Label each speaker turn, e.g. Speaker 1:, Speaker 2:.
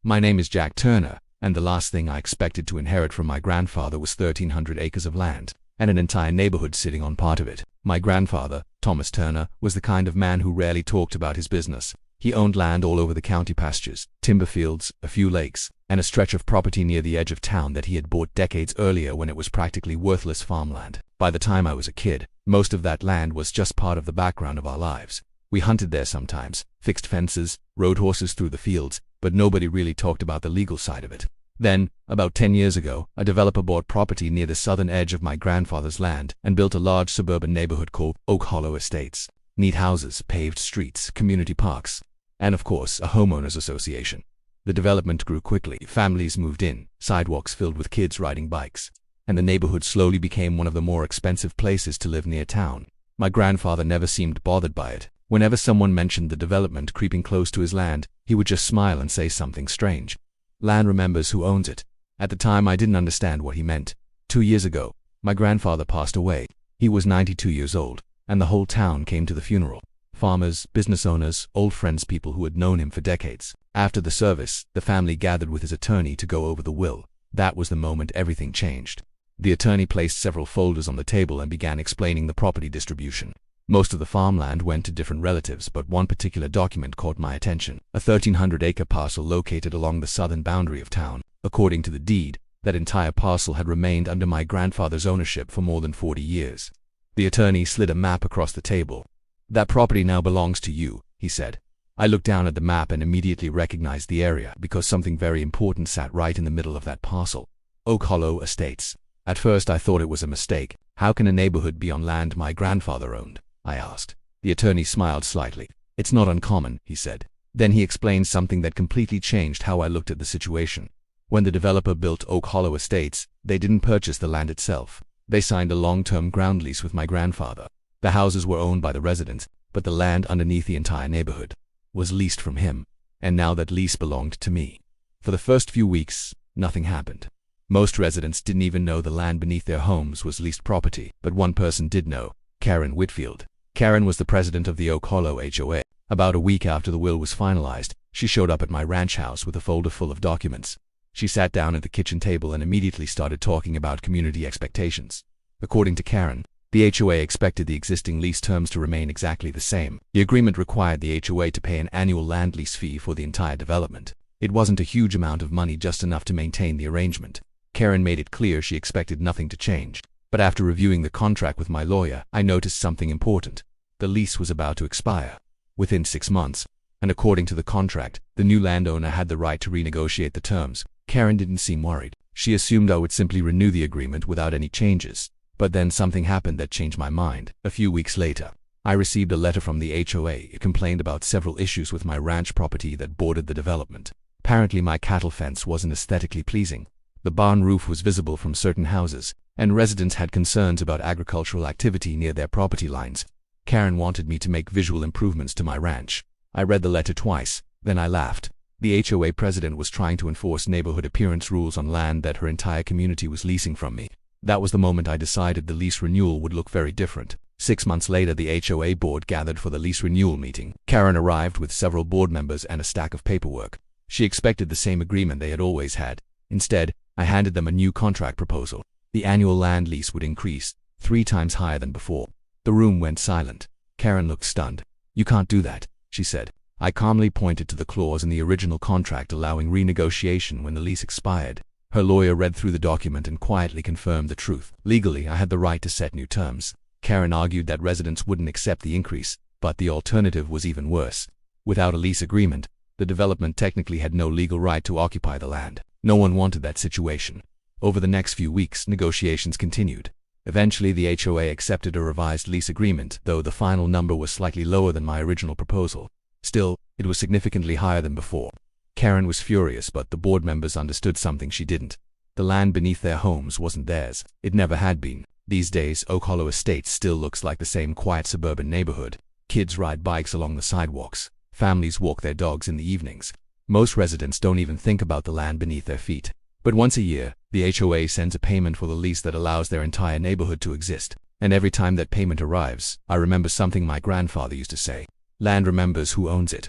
Speaker 1: My name is Jack Turner, and the last thing I expected to inherit from my grandfather was 1,300 acres of land, and an entire neighborhood sitting on part of it. My grandfather, Thomas Turner, was the kind of man who rarely talked about his business. He owned land all over the county: pastures, timber fields, a few lakes, and a stretch of property near the edge of town that he had bought decades earlier when it was practically worthless farmland. By the time I was a kid, most of that land was just part of the background of our lives. We hunted there sometimes, fixed fences, rode horses through the fields, but nobody really talked about the legal side of it. Then, about 10 years ago, a developer bought property near the southern edge of my grandfather's land and built a large suburban neighborhood called Oak Hollow Estates. Neat houses, paved streets, community parks, and of course, a homeowners association. The development grew quickly. Families moved in, sidewalks filled with kids riding bikes, and the neighborhood slowly became one of the more expensive places to live near town. My grandfather never seemed bothered by it. Whenever someone mentioned the development creeping close to his land, he would just smile and say something strange. Land remembers who owns it. At the time, I didn't understand what he meant. 2 years ago, my grandfather passed away. He was 92 years old, and the whole town came to the funeral. Farmers, business owners, old friends, people who had known him for decades. After the service, the family gathered with his attorney to go over the will. That was the moment everything changed. The attorney placed several folders on the table and began explaining the property distribution. Most of the farmland went to different relatives, but one particular document caught my attention. A 1,300-acre parcel located along the southern boundary of town. According to the deed, that entire parcel had remained under my grandfather's ownership for more than 40 years. The attorney slid a map across the table. "That property now belongs to you," he said. I looked down at the map and immediately recognized the area because something very important sat right in the middle of that parcel. Oak Hollow Estates. At first I thought it was a mistake. How can a neighborhood be on land my grandfather owned? I asked. The attorney smiled slightly. "It's not uncommon," he said. Then he explained something that completely changed how I looked at the situation. When the developer built Oak Hollow Estates, they didn't purchase the land itself. They signed a long-term ground lease with my grandfather. The houses were owned by the residents, but the land underneath the entire neighborhood was leased from him, and now that lease belonged to me. For the first few weeks, nothing happened. Most residents didn't even know the land beneath their homes was leased property, but one person did know: Karen Whitfield. Karen was the president of the Oak Hollow HOA. About a week after the will was finalized, she showed up at my ranch house with a folder full of documents. She sat down at the kitchen table and immediately started talking about community expectations. According to Karen, the HOA expected the existing lease terms to remain exactly the same. The agreement required the HOA to pay an annual land lease fee for the entire development. It wasn't a huge amount of money, just enough to maintain the arrangement. Karen made it clear she expected nothing to change. But after reviewing the contract with my lawyer, I noticed something important. The lease was about to expire within 6 months, and according to the contract, the new landowner had the right to renegotiate the terms. Karen didn't seem worried. She assumed I would simply renew the agreement without any changes. But then something happened that changed my mind. A few weeks later, I received a letter from the HOA. It complained about several issues with my ranch property that bordered the development. Apparently my cattle fence wasn't aesthetically pleasing. The barn roof was visible from certain houses, and residents had concerns about agricultural activity near their property lines. Karen wanted me to make visual improvements to my ranch. I read the letter twice, then I laughed. The HOA president was trying to enforce neighborhood appearance rules on land that her entire community was leasing from me. That was the moment I decided the lease renewal would look very different. 6 months later, the HOA board gathered for the lease renewal meeting. Karen arrived with several board members and a stack of paperwork. She expected the same agreement they had always had. Instead, I handed them a new contract proposal. The annual land lease would increase 3 times higher than before. The room went silent. Karen looked stunned. "You can't do that," she said. I calmly pointed to the clause in the original contract allowing renegotiation when the lease expired. Her lawyer read through the document and quietly confirmed the truth. Legally, I had the right to set new terms. Karen argued that residents wouldn't accept the increase, but the alternative was even worse. Without a lease agreement, the development technically had no legal right to occupy the land. No one wanted that situation. Over the next few weeks, negotiations continued. Eventually, the HOA accepted a revised lease agreement, though the final number was slightly lower than my original proposal. Still, it was significantly higher than before. Karen was furious, but the board members understood something she didn't. The land beneath their homes wasn't theirs. It never had been. These days, Oak Hollow Estates still looks like the same quiet suburban neighborhood. Kids ride bikes along the sidewalks. Families walk their dogs in the evenings. Most residents don't even think about the land beneath their feet. But once a year, the HOA sends a payment for the lease that allows their entire neighborhood to exist. And every time that payment arrives, I remember something my grandfather used to say: "Land remembers who owns it."